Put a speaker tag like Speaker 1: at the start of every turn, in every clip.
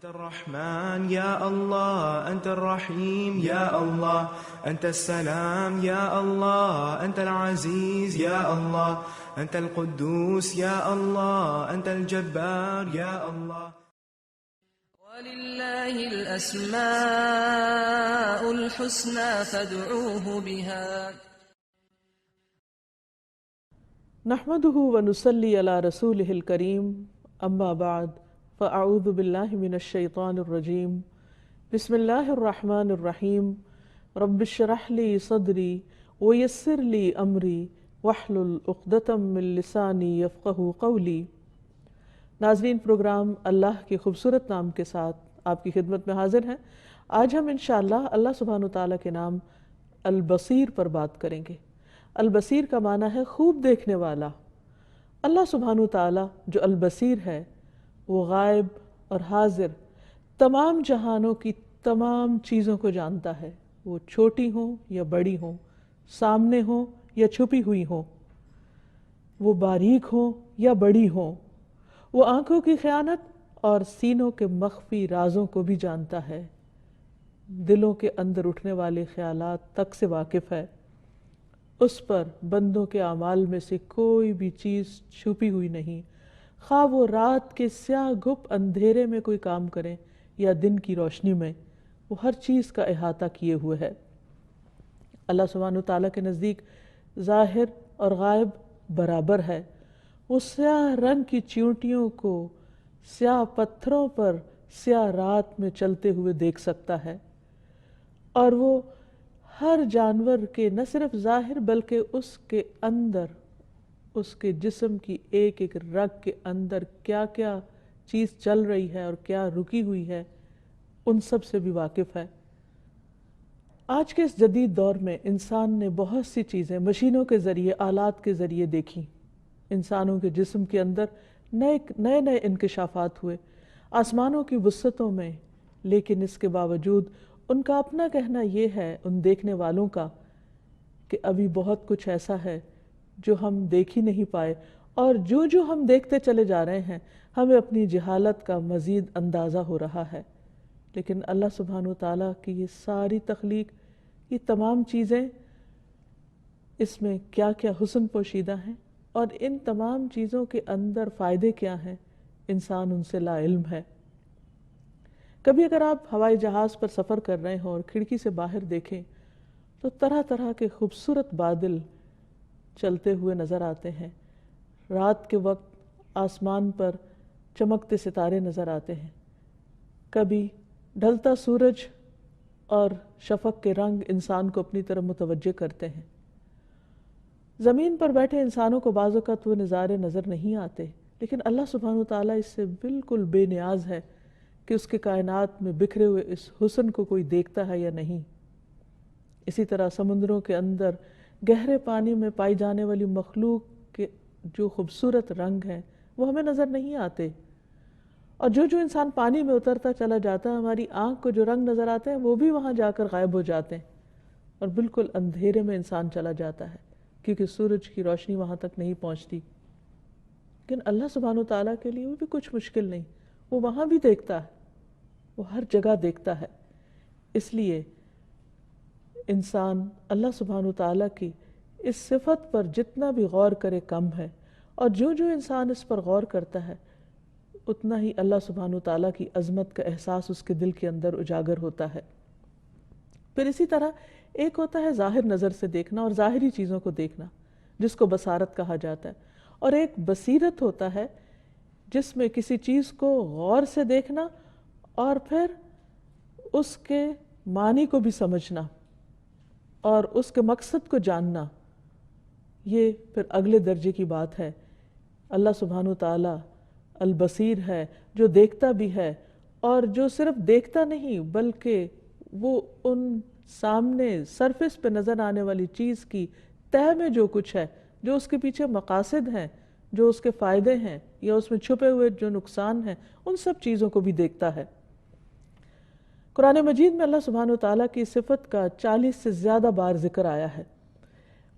Speaker 1: أنت الرحمن يا الله، أنت الرحيم يا الله، أنت السلام يا الله، أنت العزيز يا الله، أنت القدوس يا الله، أنت الجبار يا الله.
Speaker 2: ولله الأسماء الحسنى فادعوه بها.
Speaker 3: نحمده ونصلي على رسوله الكريم، أما بعد فأعوذ بالله من الشيطان الرجيم. بسم الله الرحمن الرحيم. رب اشرح لي صدري ويسر لي أمري واحلل عقدة من لساني يفقهوا قولي. ناظرین، پروگرام اللہ کے خوبصورت نام کے ساتھ آپ کی خدمت میں حاضر ہیں۔ آج ہم انشاءاللہ اللہ سبحانہ وتعالیٰ کے نام البصیر پر بات کریں گے۔ البصیر کا معنی ہے خوب دیکھنے والا۔ اللہ سبحانہ وتعالیٰ جو البصیر ہے وہ غائب اور حاضر تمام جہانوں کی تمام چیزوں کو جانتا ہے، وہ چھوٹی ہوں یا بڑی ہوں، سامنے ہوں یا چھپی ہوئی ہوں، وہ باریک ہوں یا بڑی ہوں، وہ آنکھوں کی خیانت اور سینوں کے مخفی رازوں کو بھی جانتا ہے، دلوں کے اندر اٹھنے والے خیالات تک سے واقف ہے۔ اس پر بندوں کے اعمال میں سے کوئی بھی چیز چھپی ہوئی نہیں، خواہ وہ رات کے سیاہ گھپ اندھیرے میں کوئی کام کریں یا دن کی روشنی میں، وہ ہر چیز کا احاطہ کیے ہوئے ہے۔ اللہ سبحانہ وتعالیٰ کے نزدیک ظاہر اور غائب برابر ہے۔ وہ سیاہ رنگ کی چیونٹیوں کو سیاہ پتھروں پر سیاہ رات میں چلتے ہوئے دیکھ سکتا ہے، اور وہ ہر جانور کے نہ صرف ظاہر بلکہ اس کے اندر، اس کے جسم کی ایک ایک رگ کے اندر کیا کیا چیز چل رہی ہے اور کیا رکی ہوئی ہے، ان سب سے بھی واقف ہے۔ آج کے اس جدید دور میں انسان نے بہت سی چیزیں مشینوں کے ذریعے، آلات کے ذریعے دیکھی۔ انسانوں کے جسم کے اندر نئے نئے انکشافات ہوئے آسمانوں کی وسعتوں میں، لیکن اس کے باوجود ان کا اپنا کہنا یہ ہے، ان دیکھنے والوں کا، کہ ابھی بہت کچھ ایسا ہے جو ہم دیکھ ہی نہیں پائے، اور جو ہم دیکھتے چلے جا رہے ہیں ہمیں اپنی جہالت کا مزید اندازہ ہو رہا ہے۔ لیکن اللہ سبحانہ وتعالیٰ کی یہ ساری تخلیق، یہ تمام چیزیں، اس میں کیا کیا حسن پوشیدہ ہیں، اور ان تمام چیزوں کے اندر فائدے کیا ہیں، انسان ان سے لا علم ہے۔ کبھی اگر آپ ہوائی جہاز پر سفر کر رہے ہوں اور کھڑکی سے باہر دیکھیں تو طرح طرح کے خوبصورت بادل چلتے ہوئے نظر آتے ہیں۔ رات کے وقت آسمان پر چمکتے ستارے نظر آتے ہیں، کبھی ڈھلتا سورج اور شفق کے رنگ انسان کو اپنی طرف متوجہ کرتے ہیں۔ زمین پر بیٹھے انسانوں کو بعض اوقات وہ نظارے نظر نہیں آتے، لیکن اللہ سبحانہ وتعالیٰ اس سے بالکل بے نیاز ہے کہ اس کے کائنات میں بکھرے ہوئے اس حسن کو کوئی دیکھتا ہے یا نہیں۔ اسی طرح سمندروں کے اندر گہرے پانی میں پائی جانے والی مخلوق کے جو خوبصورت رنگ ہیں وہ ہمیں نظر نہیں آتے، اور جو انسان پانی میں اترتا چلا جاتا ہے، ہماری آنکھ کو جو رنگ نظر آتے ہیں وہ بھی وہاں جا کر غائب ہو جاتے ہیں، اور بالکل اندھیرے میں انسان چلا جاتا ہے کیونکہ سورج کی روشنی وہاں تک نہیں پہنچتی۔ لیکن اللہ سبحانہ وتعالیٰ کے لیے وہ بھی کچھ مشکل نہیں، وہ وہاں بھی دیکھتا ہے، وہ ہر جگہ دیکھتا ہے۔ اس لیے انسان اللہ سبحانہ وتعالیٰ کی اس صفت پر جتنا بھی غور کرے کم ہے، اور جو انسان اس پر غور کرتا ہے اتنا ہی اللہ سبحانہ وتعالیٰ کی عظمت کا احساس اس کے دل کے اندر اجاگر ہوتا ہے۔ پھر اسی طرح ایک ہوتا ہے ظاہر نظر سے دیکھنا اور ظاہری چیزوں کو دیکھنا، جس کو بصارت کہا جاتا ہے، اور ایک بصیرت ہوتا ہے جس میں کسی چیز کو غور سے دیکھنا اور پھر اس کے معنی کو بھی سمجھنا اور اس کے مقصد کو جاننا۔ یہ پھر اگلے درجے کی بات ہے۔ اللہ سبحانہ وتعالیٰ البصیر ہے، جو دیکھتا بھی ہے، اور جو صرف دیکھتا نہیں بلکہ وہ ان سامنے سرفس پہ نظر آنے والی چیز کی تہہ میں جو کچھ ہے، جو اس کے پیچھے مقاصد ہیں، جو اس کے فائدے ہیں یا اس میں چھپے ہوئے جو نقصان ہیں، ان سب چیزوں کو بھی دیکھتا ہے۔ قرآن مجید میں اللہ سبحانہ وتعالیٰ کی صفت کا 40 سے زیادہ بار ذکر آیا ہے۔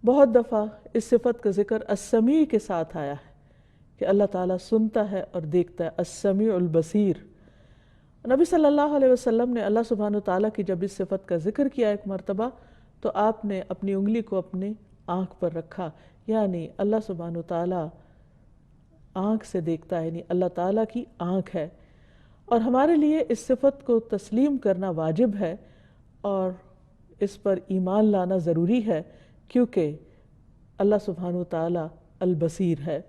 Speaker 3: بہت دفعہ اس صفت کا ذکر السمیع کے ساتھ آیا ہے کہ اللہ تعالیٰ سنتا ہے اور دیکھتا ہے، السمیع البصیر۔ نبی صلی اللہ علیہ وسلم نے اللہ سبحانہ تعالیٰ کی جب اس صفت کا ذکر کیا ایک مرتبہ تو آپ نے اپنی انگلی کو اپنے آنکھ پر رکھا، یعنی اللہ سبحانہ تعالیٰ آنکھ سے دیکھتا ہے، یعنی اللہ تعالیٰ کی آنکھ ہے، اور ہمارے لیے اس صفت کو تسلیم کرنا واجب ہے اور اس پر ایمان لانا ضروری ہے، کیونکہ اللہ سبحانہ تعالیٰ البصیر ہے۔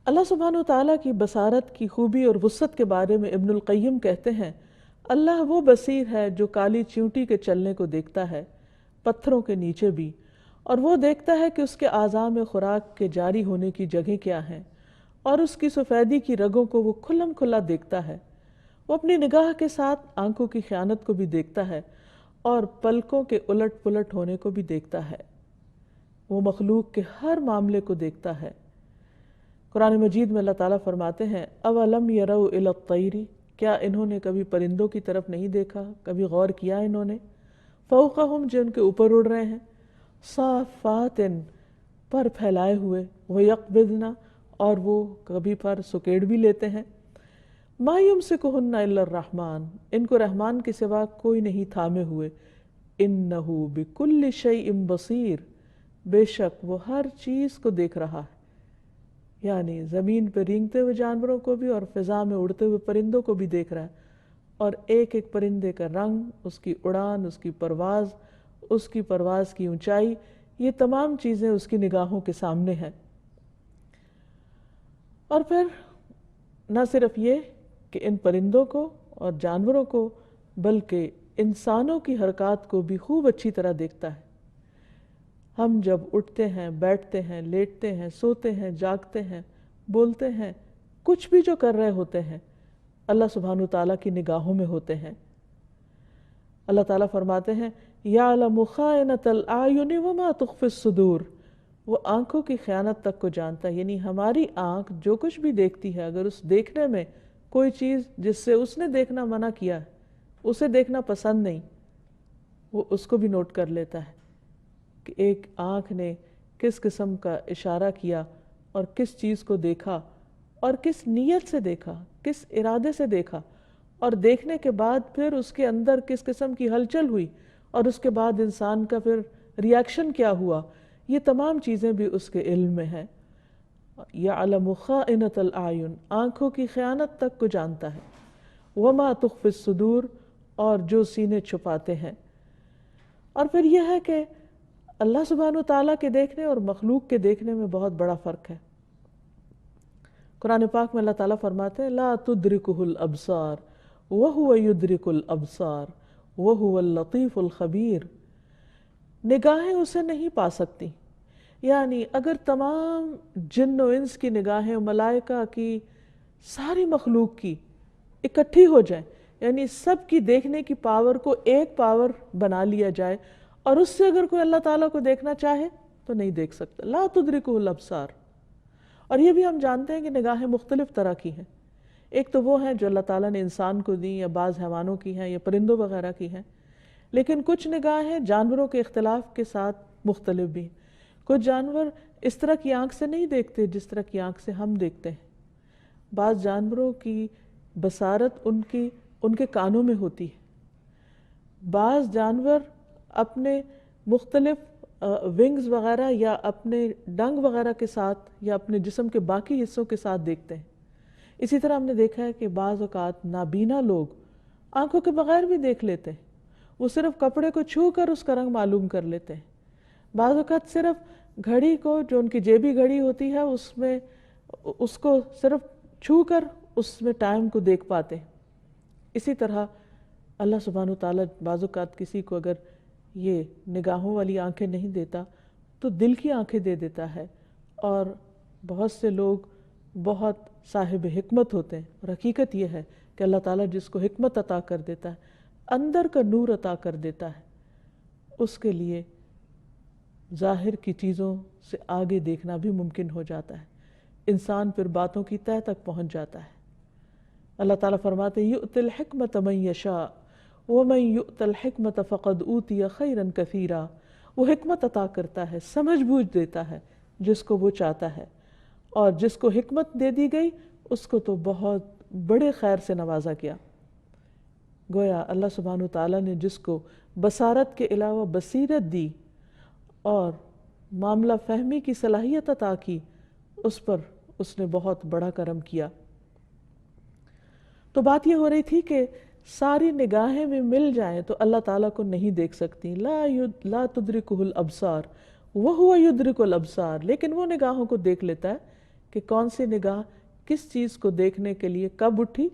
Speaker 3: اللہ سبحانہ تعالیٰ کی بصارت کی خوبی اور وسعت کے بارے میں ابن القیم کہتے ہیں، اللہ وہ بصیر ہے جو کالی چیونٹی کے چلنے کو دیکھتا ہے، پتھروں کے نیچے بھی، اور وہ دیکھتا ہے کہ اس کے اعضاء میں خوراک کے جاری ہونے کی جگہیں کیا ہیں، اور اس کی سفیدی کی رگوں کو وہ کھلم کھلا دیکھتا ہے۔ وہ اپنی نگاہ کے ساتھ آنکھوں کی خیانت کو بھی دیکھتا ہے اور پلکوں کے الٹ پلٹ ہونے کو بھی دیکھتا ہے۔ وہ مخلوق کے ہر معاملے کو دیکھتا ہے۔ قرآن مجید میں اللہ تعالیٰ فرماتے ہیں اولم یروا الی الطیر، کیا انہوں نے کبھی پرندوں کی طرف نہیں دیکھا، کبھی غور کیا انہوں نے، فوقہم جو ان کے اوپر اڑ رہے ہیں، صافات پر پھیلائے ہوئے، ویقبضن اور وہ کبھی پر سکیڑ بھی لیتے ہیں، ما یمسکہن الا الرحمن، ان کو رحمان کے سوا کوئی نہیں تھامے ہوئے، انہ بکل شیء بصیر، بے شک وہ ہر چیز کو دیکھ رہا ہے، یعنی زمین پہ رینگتے ہوئے جانوروں کو بھی اور فضا میں اڑتے ہوئے پرندوں کو بھی دیکھ رہا ہے، اور ایک ایک پرندے کا رنگ، اس کی اڑان، اس کی پرواز کی اونچائی، یہ تمام چیزیں اس کی نگاہوں کے سامنے ہیں۔ اور پھر نہ صرف یہ کہ ان پرندوں کو اور جانوروں کو، بلکہ انسانوں کی حرکات کو بھی خوب اچھی طرح دیکھتا ہے۔ ہم جب اٹھتے ہیں، بیٹھتے ہیں، لیٹتے ہیں، سوتے ہیں، جاگتے ہیں، بولتے ہیں، کچھ بھی جو کر رہے ہوتے ہیں اللہ سبحانہ تعالیٰ کی نگاہوں میں ہوتے ہیں۔ اللہ تعالیٰ فرماتے ہیں یعلم خائنۃ الاعین وما تخفی الصدور، وہ آنکھوں کی خیانت تک کو جانتا ہے، یعنی ہماری آنکھ جو کچھ بھی دیکھتی ہے، اگر اس دیکھنے میں کوئی چیز جس سے اس نے دیکھنا منع کیا ہے، اسے دیکھنا پسند نہیں، وہ اس کو بھی نوٹ کر لیتا ہے کہ ایک آنکھ نے کس قسم کا اشارہ کیا اور کس چیز کو دیکھا اور کس نیت سے دیکھا، کس ارادے سے دیکھا، اور دیکھنے کے بعد پھر اس کے اندر کس قسم کی ہلچل ہوئی، اور اس کے بعد انسان کا پھر ریاکشن کیا ہوا، یہ تمام چیزیں بھی اس کے علم میں ہیں۔ یعلم خائنۃ الاعین، آنکھوں کی خیانت تک کو جانتا ہے، وما تخفی الصدور، اور جو سینے چھپاتے ہیں۔ اور پھر یہ ہے کہ اللہ سبحانہ تعالیٰ کے دیکھنے اور مخلوق کے دیکھنے میں بہت بڑا فرق ہے۔ قرآن پاک میں اللہ تعالیٰ فرماتے ہیں لا تدرکہ الابصار وہو یدرک الابصار وہو اللطیف الخبیر، نگاہیں اسے نہیں پا سکتی، یعنی اگر تمام جن و انس کی نگاہیں، ملائکہ کی، ساری مخلوق کی اکٹھی ہو جائیں، یعنی سب کی دیکھنے کی پاور کو ایک پاور بنا لیا جائے، اور اس سے اگر کوئی اللہ تعالیٰ کو دیکھنا چاہے تو نہیں دیکھ سکتا، لا تدرکہ الابصار۔ اور یہ بھی ہم جانتے ہیں کہ نگاہیں مختلف طرح کی ہیں، ایک تو وہ ہیں جو اللہ تعالیٰ نے انسان کو دی، یا بعض حیوانوں کی ہیں، یا پرندوں وغیرہ کی ہیں، لیکن کچھ نگاہیں جانوروں کے اختلاف کے ساتھ مختلف بھی ہیں۔ کچھ جانور اس طرح کی آنکھ سے نہیں دیکھتے جس طرح کی آنکھ سے ہم دیکھتے ہیں، بعض جانوروں کی بصارت ان کے کانوں میں ہوتی ہے، بعض جانور اپنے مختلف ونگز وغیرہ یا اپنے ڈنگ وغیرہ کے ساتھ یا اپنے جسم کے باقی حصوں کے ساتھ دیکھتے ہیں۔ اسی طرح ہم نے دیکھا ہے کہ بعض اوقات نابینا لوگ آنکھوں کے بغیر بھی دیکھ لیتے ہیں، وہ صرف کپڑے کو چھو کر اس کا رنگ معلوم کر لیتے ہیں، بعض اوقات صرف گھڑی کو، جو ان کی جیبی گھڑی ہوتی ہے، اس کو صرف چھو کر اس میں ٹائم کو دیکھ پاتے ہیں۔ اسی طرح اللہ سبحانہ تعالیٰ بعض اوقات کسی کو اگر یہ نگاہوں والی آنکھیں نہیں دیتا تو دل کی آنکھیں دے دیتا ہے، اور بہت سے لوگ بہت صاحب حکمت ہوتے ہیں، اور حقیقت یہ ہے کہ اللہ تعالیٰ جس کو حکمت عطا کر دیتا ہے، اندر کا نور عطا کر دیتا ہے، اس کے لیے ظاہر کی چیزوں سے آگے دیکھنا بھی ممکن ہو جاتا ہے، انسان پھر باتوں کی تہہ تک پہنچ جاتا ہے۔ اللہ تعالیٰ فرماتے ہیں یؤتی الحکمت من یشاء ومن یؤت الحکمت فقد اوتی خیرا کثیرا، وہ حکمت عطا کرتا ہے، سمجھ بوجھ دیتا ہے جس کو وہ چاہتا ہے، اور جس کو حکمت دے دی گئی اس کو تو بہت بڑے خیر سے نوازا کیا۔ گویا اللہ سبحانہ تعالیٰ نے جس کو بصارت کے علاوہ بصیرت دی اور معاملہ فہمی کی صلاحیت عطا کی، اس پر اس نے بہت بڑا کرم کیا۔ تو بات یہ ہو رہی تھی کہ ساری نگاہیں بھی مل جائیں تو اللہ تعالیٰ کو نہیں دیکھ سکتی۔ لا تدرکہ الابصار وہو یدرک الابصار، لیکن وہ نگاہوں کو دیکھ لیتا ہے کہ کون سی نگاہ کس چیز کو دیکھنے کے لیے کب اٹھی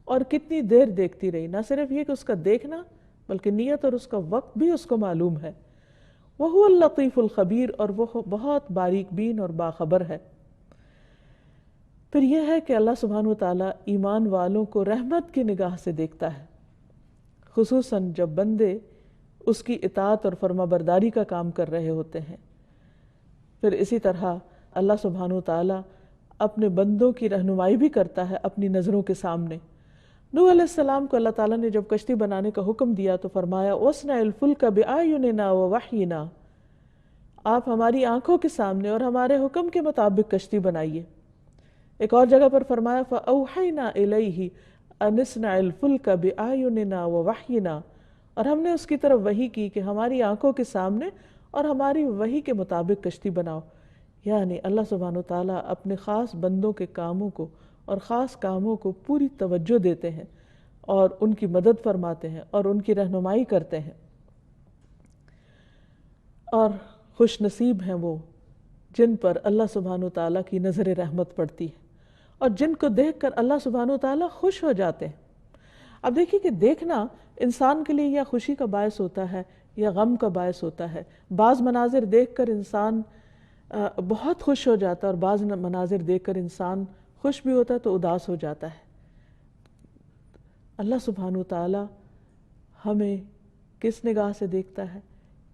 Speaker 3: اور کتنی دیر دیکھتی رہی۔ نہ صرف یہ کہ اس کا دیکھنا بلکہ نیت اور اس کا وقت بھی اس کو معلوم ہے۔ وہو اللطیف الخبیر، اور وہ بہت باریک بین اور باخبر ہے۔ پھر یہ ہے کہ اللہ سبحانہ وتعالیٰ ایمان والوں کو رحمت کی نگاہ سے دیکھتا ہے، خصوصاً جب بندے اس کی اطاعت اور فرما برداری کا کام کر رہے ہوتے ہیں۔ پھر اسی طرح اللہ سبحانہ وتعالیٰ اپنے بندوں کی رہنمائی بھی کرتا ہے اپنی نظروں کے سامنے۔ نوح علیہ السلام کو اللہ تعالیٰ نے جب کشتی بنانے کا حکم دیا تو فرمایا وَاصْنَعِ الْفُلْكَ بِأَعْيُنِنَا وَوَحْيِنَا، آپ ہماری آنکھوں کے سامنے اور ہمارے حکم کے مطابق کشتی بنائیے۔ ایک اور جگہ پر فرمایا فَأَوْحَيْنَا إِلَيْهِ أَنِ اصْنَعِ الْفُلْكَ بِأَعْيُنِنَا وَوَحْيِنَا، اور ہم نے اس کی طرف وحی کی کہ ہماری آنکھوں کے سامنے اور ہماری وحی کے مطابق کشتی بناؤ۔ یعنی اللہ سبحانہ وتعالیٰ اپنے خاص بندوں کے کاموں کو اور خاص کاموں کو پوری توجہ دیتے ہیں اور ان کی مدد فرماتے ہیں اور ان کی رہنمائی کرتے ہیں۔ اور خوش نصیب ہیں وہ جن پر اللہ سبحانہ وتعالیٰ کی نظر رحمت پڑتی ہے اور جن کو دیکھ کر اللہ سبحانہ وتعالیٰ خوش ہو جاتے ہیں۔ اب دیکھیے کہ دیکھنا انسان کے لیے یا خوشی کا باعث ہوتا ہے یا غم کا باعث ہوتا ہے۔ بعض مناظر دیکھ کر انسان بہت خوش ہو جاتا ہے اور بعض مناظر دیکھ کر انسان خوش بھی ہوتا ہے تو اداس ہو جاتا ہے۔ اللہ سبحانہ وتعالیٰ ہمیں کس نگاہ سے دیکھتا ہے؟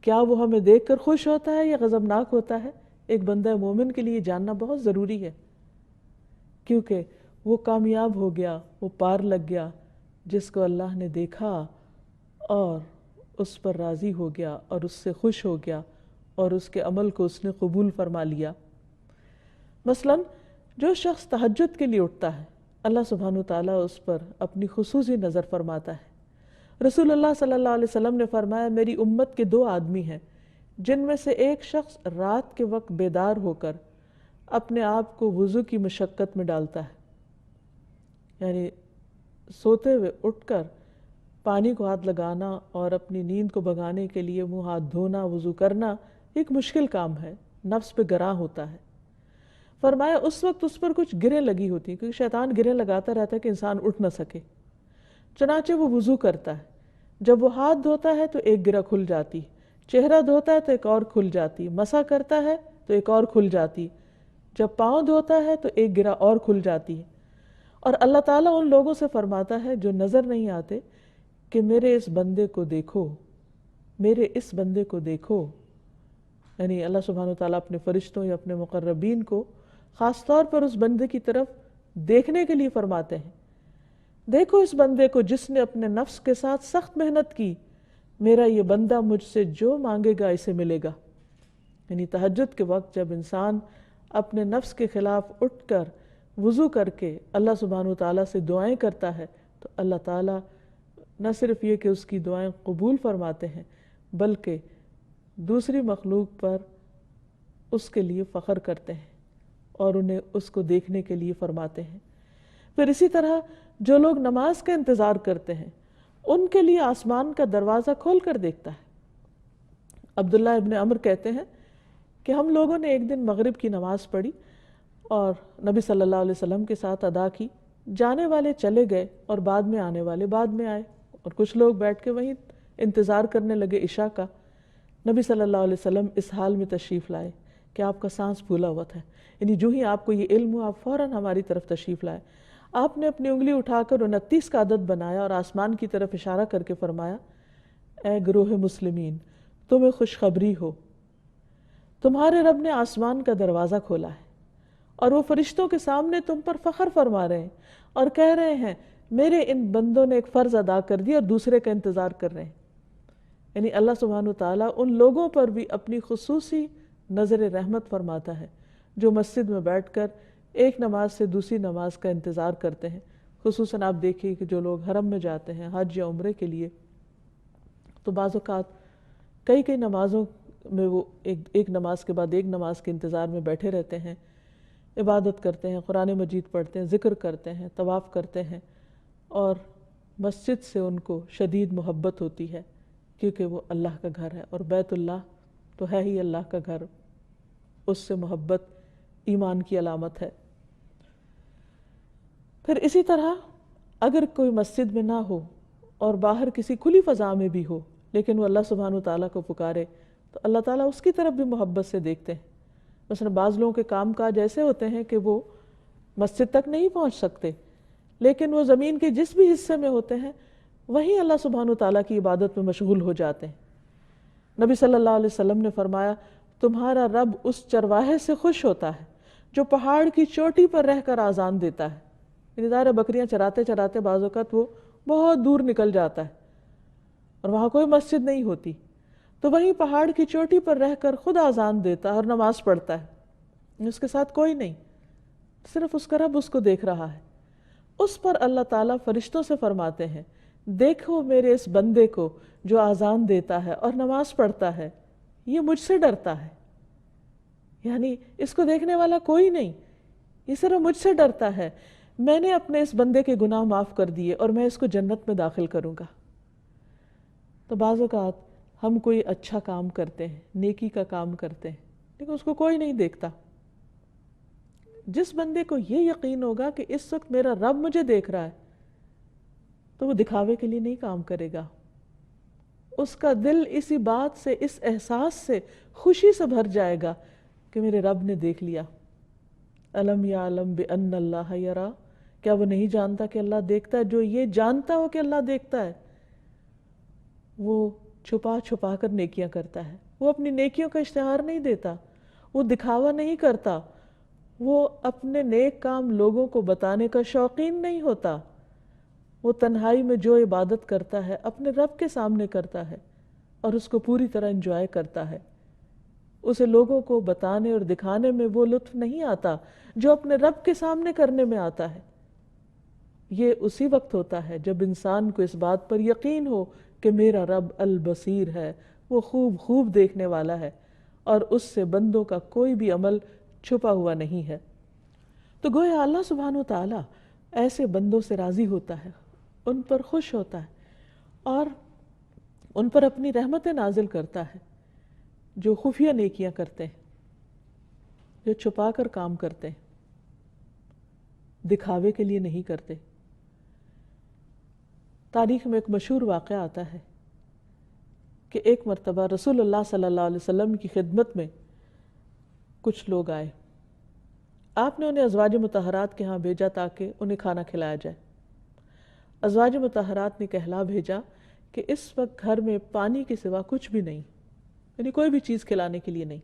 Speaker 3: کیا وہ ہمیں دیکھ کر خوش ہوتا ہے یا غضبناک ہوتا ہے؟ ایک بندہ مومن کے لیے جاننا بہت ضروری ہے، کیونکہ وہ کامیاب ہو گیا، وہ پار لگ گیا جس کو اللہ نے دیکھا اور اس پر راضی ہو گیا اور اس سے خوش ہو گیا اور اس کے عمل کو اس نے قبول فرما لیا۔ مثلاً جو شخص تہجد کے لیے اٹھتا ہے، اللہ سبحانہ وتعالیٰ اس پر اپنی خصوصی نظر فرماتا ہے۔ رسول اللہ صلی اللہ علیہ وسلم نے فرمایا میری امت کے 2 آدمی ہیں جن میں سے ایک شخص رات کے وقت بیدار ہو کر اپنے آپ کو وضو کی مشقت میں ڈالتا ہے، یعنی سوتے ہوئے اٹھ کر پانی کو ہاتھ لگانا اور اپنی نیند کو بھگانے کے لیے منہ ہاتھ دھونا، وضو کرنا ایک مشکل کام ہے، نفس پہ گراں ہوتا ہے۔ فرمایا اس وقت اس پر کچھ گریں لگی ہوتی ہیں، کیونکہ شیطان گریں لگاتا رہتا ہے کہ انسان اٹھ نہ سکے۔ چنانچہ وہ وضو کرتا ہے، جب وہ ہاتھ دھوتا ہے تو ایک گرہ کھل جاتی، چہرہ دھوتا ہے تو ایک اور کھل جاتی، مسح کرتا ہے تو ایک اور کھل جاتی، جب پاؤں دھوتا ہے تو ایک گرہ اور کھل جاتی ہے۔ اور اللہ تعالیٰ ان لوگوں سے فرماتا ہے جو نظر نہیں آتے کہ میرے اس بندے کو دیکھو، میرے اس بندے کو دیکھو۔ یعنی اللہ سبحانہ وتعالیٰ اپنے فرشتوں یا اپنے مقربین کو خاص طور پر اس بندے کی طرف دیکھنے کے لیے فرماتے ہیں، دیکھو اس بندے کو جس نے اپنے نفس کے ساتھ سخت محنت کی، میرا یہ بندہ مجھ سے جو مانگے گا اسے ملے گا۔ یعنی تہجد کے وقت جب انسان اپنے نفس کے خلاف اٹھ کر وضو کر کے اللہ سبحانہ وتعالیٰ سے دعائیں کرتا ہے تو اللہ تعالیٰ نہ صرف یہ کہ اس کی دعائیں قبول فرماتے ہیں بلکہ دوسری مخلوق پر اس کے لیے فخر کرتے ہیں اور انہیں اس کو دیکھنے کے لیے فرماتے ہیں۔ پھر اسی طرح جو لوگ نماز کا انتظار کرتے ہیں ان کے لیے آسمان کا دروازہ کھول کر دیکھتا ہے۔ عبداللہ ابن عمر کہتے ہیں کہ ہم لوگوں نے ایک دن مغرب کی نماز پڑھی اور نبی صلی اللہ علیہ وسلم کے ساتھ ادا کی، جانے والے چلے گئے اور بعد میں آنے والے بعد میں آئے، اور کچھ لوگ بیٹھ کے وہیں انتظار کرنے لگے عشاء کا۔ نبی صلی اللہ علیہ وسلم اس حال میں تشریف لائے کہ آپ کا سانس پھولا ہوا تھا، یعنی جو ہی آپ کو یہ علم ہوا آپ فوراً ہماری طرف تشریف لائے۔ آپ نے اپنی انگلی اٹھا کر 29 کا عدد بنایا اور آسمان کی طرف اشارہ کر کے فرمایا اے گروہ مسلمین، تمہیں خوشخبری ہو، تمہارے رب نے آسمان کا دروازہ کھولا ہے اور وہ فرشتوں کے سامنے تم پر فخر فرما رہے ہیں اور کہہ رہے ہیں میرے ان بندوں نے ایک فرض ادا کر دیا اور دوسرے کا انتظار کر رہے ہیں۔ یعنی اللہ سبحانہ وتعالیٰ ان لوگوں پر بھی اپنی خصوصی نظر رحمت فرماتا ہے جو مسجد میں بیٹھ کر ایک نماز سے دوسری نماز کا انتظار کرتے ہیں، خصوصاً آپ دیکھیے کہ جو لوگ حرم میں جاتے ہیں حج یا عمرے کے لیے، تو بعض اوقات کئی نمازوں میں وہ ایک نماز کے بعد ایک نماز کے انتظار میں بیٹھے رہتے ہیں، عبادت کرتے ہیں، قرآن مجید پڑھتے ہیں، ذکر کرتے ہیں، طواف کرتے ہیں، اور مسجد سے ان کو شدید محبت ہوتی ہے کیونکہ وہ اللہ کا گھر ہے، اور بیت اللہ تو ہے ہی اللہ کا گھر، اس سے محبت ایمان کی علامت ہے۔ پھر اسی طرح اگر کوئی مسجد میں نہ ہو اور باہر کسی کھلی فضا میں بھی ہو لیکن وہ اللہ سبحانہ وتعالیٰ کو پکارے تو اللہ تعالیٰ اس کی طرف بھی محبت سے دیکھتے ہیں۔ مثلا بعض لوگوں کے کام کاج ایسے ہوتے ہیں کہ وہ مسجد تک نہیں پہنچ سکتے، لیکن وہ زمین کے جس بھی حصے میں ہوتے ہیں وہیں اللہ سبحانہ وتعالیٰ کی عبادت میں مشغول ہو جاتے ہیں۔ نبی صلی اللہ علیہ وسلم نے فرمایا، تمہارا رب اس چرواہے سے خوش ہوتا ہے جو پہاڑ کی چوٹی پر رہ کر آذان دیتا ہے۔ یعنی ظاہر بکریاں چراتے چراتے بعض اوقات وہ بہت دور نکل جاتا ہے اور وہاں کوئی مسجد نہیں ہوتی، تو وہیں پہاڑ کی چوٹی پر رہ کر خود آذان دیتا ہے اور نماز پڑھتا ہے، اس کے ساتھ کوئی نہیں، صرف اس کا رب اس کو دیکھ رہا ہے۔ اس پر اللہ تعالیٰ فرشتوں سے فرماتے ہیں، دیکھو میرے اس بندے کو جو آذان دیتا ہے اور نماز پڑھتا ہے، یہ مجھ سے ڈرتا ہے۔ یعنی اس کو دیکھنے والا کوئی نہیں، یہ صرف مجھ سے ڈرتا ہے، میں نے اپنے اس بندے کے گناہ معاف کر دیے اور میں اس کو جنت میں داخل کروں گا۔ تو بعض اوقات ہم کوئی اچھا کام کرتے ہیں، نیکی کا کام کرتے ہیں، لیکن اس کو کوئی نہیں دیکھتا۔ جس بندے کو یہ یقین ہوگا کہ اس وقت میرا رب مجھے دیکھ رہا ہے تو وہ دکھاوے کے لیے نہیں کام کرے گا، اس کا دل اسی بات سے، اس احساس سے خوشی سے بھر جائے گا کہ میرے رب نے دیکھ لیا۔ الم یعلم بان اللہ یرا، کیا وہ نہیں جانتا کہ اللہ دیکھتا ہے؟ جو یہ جانتا ہو کہ اللہ دیکھتا ہے وہ چھپا چھپا کر نیکیاں کرتا ہے، وہ اپنی نیکیوں کا اشتہار نہیں دیتا، وہ دکھاوا نہیں کرتا، وہ اپنے نیک کام لوگوں کو بتانے کا شوقین نہیں ہوتا، وہ تنہائی میں جو عبادت کرتا ہے اپنے رب کے سامنے کرتا ہے اور اس کو پوری طرح انجوائے کرتا ہے۔ اسے لوگوں کو بتانے اور دکھانے میں وہ لطف نہیں آتا جو اپنے رب کے سامنے کرنے میں آتا ہے۔ یہ اسی وقت ہوتا ہے جب انسان کو اس بات پر یقین ہو کہ میرا رب البصیر ہے، وہ خوب خوب دیکھنے والا ہے اور اس سے بندوں کا کوئی بھی عمل چھپا ہوا نہیں ہے۔ تو گویا اللہ سبحانہ وتعالی ایسے بندوں سے راضی ہوتا ہے، ان پر خوش ہوتا ہے اور ان پر اپنی رحمتیں نازل کرتا ہے، جو خفیہ نیکیاں کرتے ہیں، جو چھپا کر کام کرتے ہیں، دکھاوے کے لیے نہیں کرتے۔ تاریخ میں ایک مشہور واقعہ آتا ہے کہ ایک مرتبہ رسول اللہ صلی اللہ علیہ وسلم کی خدمت میں کچھ لوگ آئے، آپ نے انہیں ازواج مطہرات کے ہاں بھیجا تاکہ انہیں کھانا کھلایا جائے۔ ازواج مطہرات نے کہلا بھیجا کہ اس وقت گھر میں پانی کے سوا کچھ بھی نہیں، یعنی کوئی بھی چیز کھلانے کے لیے نہیں۔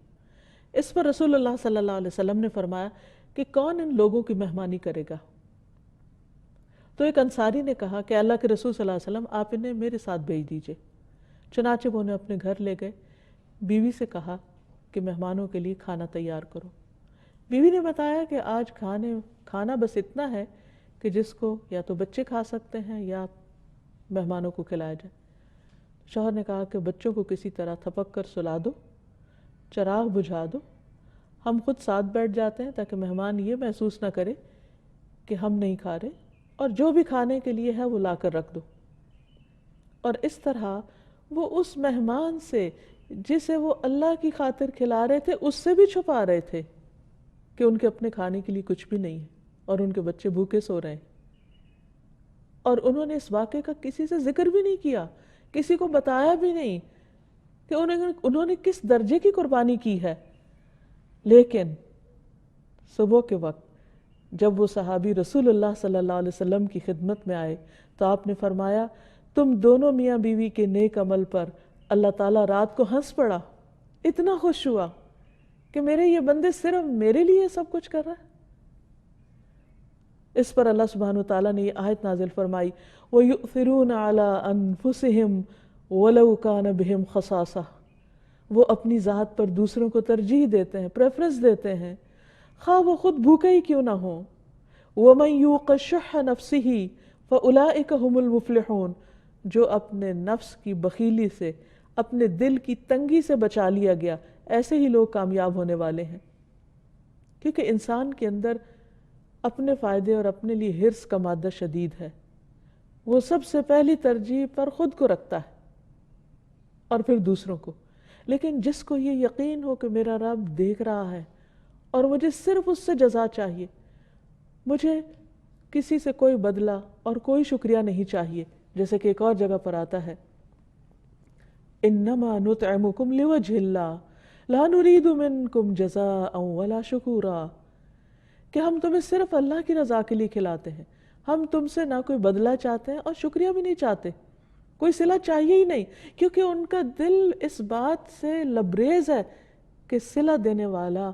Speaker 3: اس پر رسول اللہ صلی اللہ علیہ وسلم نے فرمایا کہ کون ان لوگوں کی مہمانی کرے گا؟ تو ایک انصاری نے کہا کہ اللہ کے رسول صلی اللہ علیہ وسلم آپ انہیں میرے ساتھ بھیج دیجئے۔ چنانچہ وہ انہیں اپنے گھر لے گئے، بیوی سے کہا کہ مہمانوں کے لیے کھانا تیار کرو۔ بیوی نے بتایا کہ آج کھانا بس اتنا ہے کہ جس کو یا تو بچے کھا سکتے ہیں یا مہمانوں کو کھلایا جائے۔ شوہر نے کہا کہ بچوں کو کسی طرح تھپک کر سلا دو، چراغ بجھا دو، ہم خود ساتھ بیٹھ جاتے ہیں تاکہ مہمان یہ محسوس نہ کرے کہ ہم نہیں کھا رہے، اور جو بھی کھانے کے لیے ہے وہ لا کر رکھ دو۔ اور اس طرح وہ اس مہمان سے جسے وہ اللہ کی خاطر کھلا رہے تھے اس سے بھی چھپا رہے تھے کہ ان کے اپنے کھانے کے لیے کچھ بھی نہیں ہے اور ان کے بچے بھوکے سو رہے ہیں، اور انہوں نے اس واقعے کا کسی سے ذکر بھی نہیں کیا، کسی کو بتایا بھی نہیں کہ انہوں نے کس درجے کی قربانی کی ہے۔ لیکن صبح کے وقت جب وہ صحابی رسول اللہ صلی اللہ علیہ وسلم کی خدمت میں آئے تو آپ نے فرمایا تم دونوں میاں بیوی کے نیک عمل پر اللہ تعالیٰ رات کو ہنس پڑا، اتنا خوش ہوا کہ میرے یہ بندے صرف میرے لیے سب کچھ کر رہا ہے۔ اس پر اللہ سبحانہ وتعالیٰ نے یہ آیت نازل فرمائی وَيُؤْثِرُونَ عَلَىٰ أَنفُسِهِمْ وَلَوْ كَانَ بِهِمْ خَصَاصَةٌ، وہ اپنی ذات پر دوسروں کو ترجیح دیتے ہیں، پریفرنس دیتے ہیں، خواہ وہ خود بھوکے ہی کیوں نہ ہوں۔ وَمَن يُوقَ شُحَّ نَفْسِهِ فَأُولَئِكَ هُمُ الْمُفْلِحُونَ، جو اپنے نفس کی بخیلی سے، اپنے دل کی تنگی سے بچا لیا گیا، ایسے ہی لوگ کامیاب ہونے والے ہیں۔ کیونکہ انسان کے اندر اپنے فائدے اور اپنے لیے حرص کا مادہ شدید ہے، وہ سب سے پہلی ترجیح پر خود کو رکھتا ہے اور پھر دوسروں کو۔ لیکن جس کو یہ یقین ہو کہ میرا رب دیکھ رہا ہے اور مجھے صرف اس سے جزا چاہیے، مجھے کسی سے کوئی بدلہ اور کوئی شکریہ نہیں چاہیے، جیسے کہ ایک اور جگہ پر آتا ہے انما نطعمکم لوجہ اللہ لا نرید منکم جزاء ولا شکورا، کہ ہم تمہیں صرف اللہ کی رضا کے لیے کھلاتے ہیں، ہم تم سے نہ کوئی بدلہ چاہتے ہیں اور شکریہ بھی نہیں چاہتے، کوئی صلہ چاہیے ہی نہیں، کیونکہ ان کا دل اس بات سے لبریز ہے کہ صلہ دینے والا،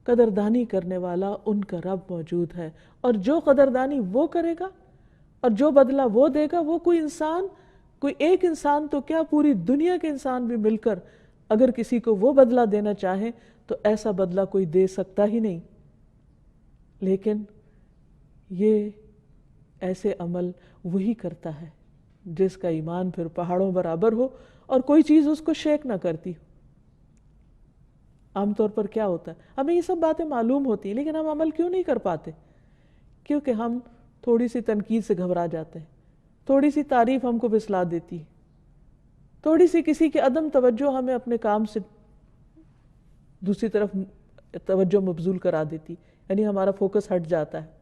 Speaker 3: قدردانی کرنے والا ان کا رب موجود ہے، اور جو قدردانی وہ کرے گا اور جو بدلہ وہ دے گا، وہ کوئی انسان، کوئی ایک انسان تو کیا، پوری دنیا کے انسان بھی مل کر اگر کسی کو وہ بدلہ دینا چاہیں تو ایسا بدلہ کوئی دے سکتا ہی نہیں۔ لیکن یہ ایسے عمل وہی کرتا ہے جس کا ایمان پھر پہاڑوں برابر ہو اور کوئی چیز اس کو شیک نہ کرتی ہو۔ عام طور پر کیا ہوتا ہے، ہمیں یہ سب باتیں معلوم ہوتی ہیں لیکن ہم عمل کیوں نہیں کر پاتے؟ کیونکہ ہم تھوڑی سی تنقید سے گھبرا جاتے ہیں، تھوڑی سی تعریف ہم کو پھسلا دیتی ہے، تھوڑی سی کسی کی عدم توجہ ہمیں اپنے کام سے دوسری طرف توجہ مبذول کرا دیتی، یعنی ہمارا فوکس ہٹ جاتا ہے۔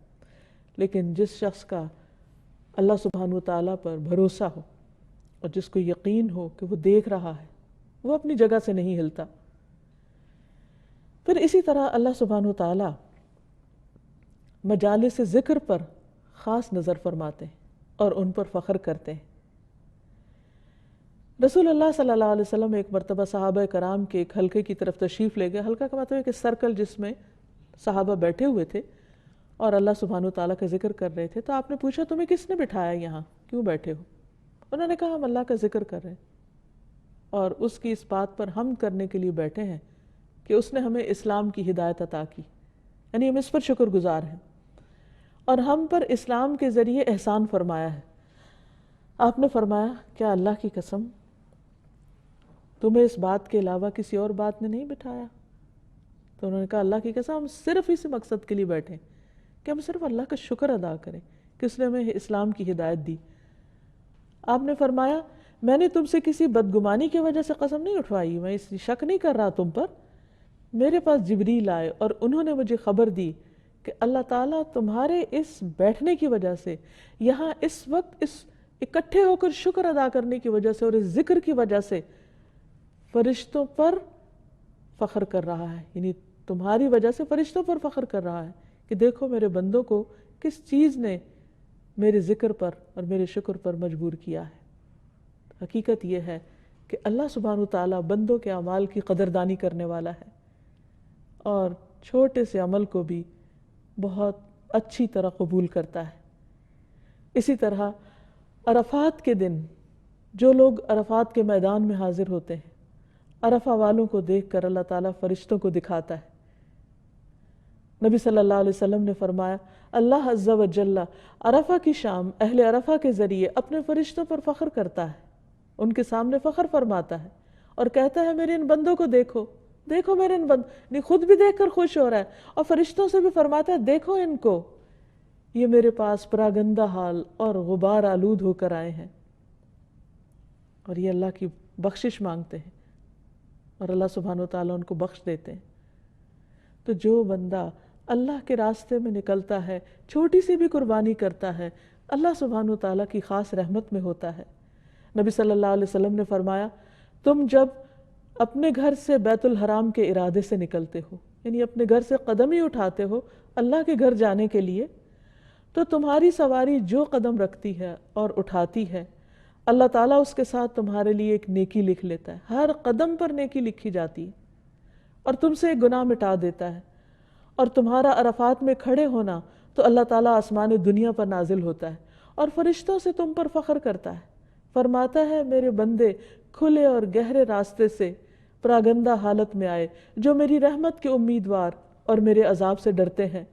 Speaker 3: لیکن جس شخص کا اللہ سبحانہ وتعالیٰ پر بھروسہ ہو اور جس کو یقین ہو کہ وہ دیکھ رہا ہے، وہ اپنی جگہ سے نہیں ہلتا۔ پھر اسی طرح اللہ سبحانہ وتعالیٰ مجالس ذکر پر خاص نظر فرماتے ہیں اور ان پر فخر کرتے ہیں۔ رسول اللہ صلی اللہ علیہ وسلم ایک مرتبہ صحابہ کرام کے ایک حلقے کی طرف تشریف لے گئے۔ حلقہ کا مطلب ہے کہ سرکل جس میں صحابہ بیٹھے ہوئے تھے اور اللہ سبحانہ وتعالیٰ کا ذکر کر رہے تھے، تو آپ نے پوچھا تمہیں کس نے بٹھایا یہاں، کیوں بیٹھے ہو؟ انہوں نے کہا ہم اللہ کا ذکر کر رہے ہیں اور اس کی اس بات پر حمد کرنے کے لیے بیٹھے ہیں کہ اس نے ہمیں اسلام کی ہدایت عطا کی، یعنی ہم اس پر شکر گزار ہیں اور ہم پر اسلام کے ذریعے احسان فرمایا ہے۔ آپ نے فرمایا کیا اللہ کی قسم تمہیں اس بات کے علاوہ کسی اور بات نے نہیں بٹھایا؟ تو انہوں نے کہا اللہ کی قسم ہم صرف اسی مقصد کے لیے بیٹھے کہ ہم صرف اللہ کا شکر ادا کریں کہ اس نے ہمیں اسلام کی ہدایت دی۔ آپ نے فرمایا میں نے تم سے کسی بدگمانی کی وجہ سے قسم نہیں اٹھوائی، میں اس شک نہیں کر رہا تم پر۔ میرے پاس جبریل آئے اور انہوں نے مجھے خبر دی کہ اللہ تعالیٰ تمہارے اس بیٹھنے کی وجہ سے، یہاں اس وقت اس اکٹھے ہو کر شکر ادا کرنے کی وجہ سے اور اس ذکر کی وجہ سے فرشتوں پر فخر کر رہا ہے، یعنی تمہاری وجہ سے فرشتوں پر فخر کر رہا ہے کہ دیکھو میرے بندوں کو کس چیز نے میرے ذکر پر اور میرے شکر پر مجبور کیا ہے۔ حقیقت یہ ہے کہ اللہ سبحانہ وتعالیٰ بندوں کے اعمال کی قدردانی کرنے والا ہے اور چھوٹے سے عمل کو بھی بہت اچھی طرح قبول کرتا ہے۔ اسی طرح عرفات کے دن جو لوگ عرفات کے میدان میں حاضر ہوتے ہیں، عرفہ والوں کو دیکھ کر اللہ تعالیٰ فرشتوں کو دکھاتا ہے۔ نبی صلی اللہ علیہ وسلم نے فرمایا اللہ عز و جل عرفہ کی شام اہل عرفہ کے ذریعے اپنے فرشتوں پر فخر کرتا ہے، ان کے سامنے فخر فرماتا ہے اور کہتا ہے میرے ان بندوں کو دیکھو، دیکھو میرے ان بندوں، خود بھی دیکھ کر خوش ہو رہا ہے اور فرشتوں سے بھی فرماتا ہے دیکھو ان کو، یہ میرے پاس پراگندہ حال اور غبار آلود ہو کر آئے ہیں اور یہ اللہ کی بخشش مانگتے ہیں اور اللہ سبحانہ وتعالیٰ ان کو بخش دیتے ہیں۔ تو جو بندہ اللہ کے راستے میں نکلتا ہے، چھوٹی سی بھی قربانی کرتا ہے، اللہ سبحانہ وتعالیٰ کی خاص رحمت میں ہوتا ہے۔ نبی صلی اللہ علیہ وسلم نے فرمایا تم جب اپنے گھر سے بیت الحرام کے ارادے سے نکلتے ہو، یعنی اپنے گھر سے قدم ہی اٹھاتے ہو اللہ کے گھر جانے کے لیے، تو تمہاری سواری جو قدم رکھتی ہے اور اٹھاتی ہے اللہ تعالیٰ اس کے ساتھ تمہارے لیے ایک نیکی لکھ لیتا ہے، ہر قدم پر نیکی لکھی جاتی ہے اور تم سے ایک گناہ مٹا دیتا ہے۔ اور تمہارا عرفات میں کھڑے ہونا تو اللہ تعالیٰ آسمان دنیا پر نازل ہوتا ہے اور فرشتوں سے تم پر فخر کرتا ہے، فرماتا ہے میرے بندے کھلے اور گہرے راستے سے پراگندہ حالت میں آئے جو میری رحمت کے امیدوار اور میرے عذاب سے ڈرتے ہیں،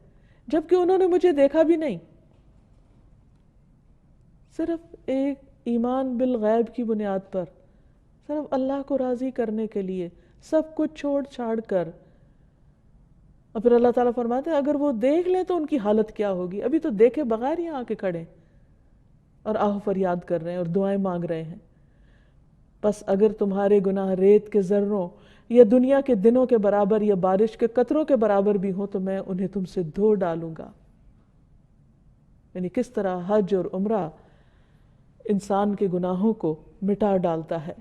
Speaker 3: جبکہ انہوں نے مجھے دیکھا بھی نہیں۔ صرف ایک ایمان بالغیب کی بنیاد پر، صرف اللہ کو راضی کرنے کے لیے سب کچھ چھوڑ چھاڑ کر. اور پھر اللہ تعالیٰ فرماتے ہیں اگر وہ دیکھ لیں تو ان کی حالت کیا ہوگی. ابھی تو دیکھے بغیر یہاں آ کے کھڑے اور آہ فریاد کر رہے ہیں اور دعائیں مانگ رہے ہیں. بس اگر تمہارے گناہ ریت کے ذروں یا دنیا کے دنوں کے برابر یا بارش کے قطروں کے برابر بھی ہوں تو میں انہیں تم سے دھو ڈالوں گا. یعنی کس طرح حج اور عمرہ انسان کے گناہوں کو مٹا ڈالتا ہے.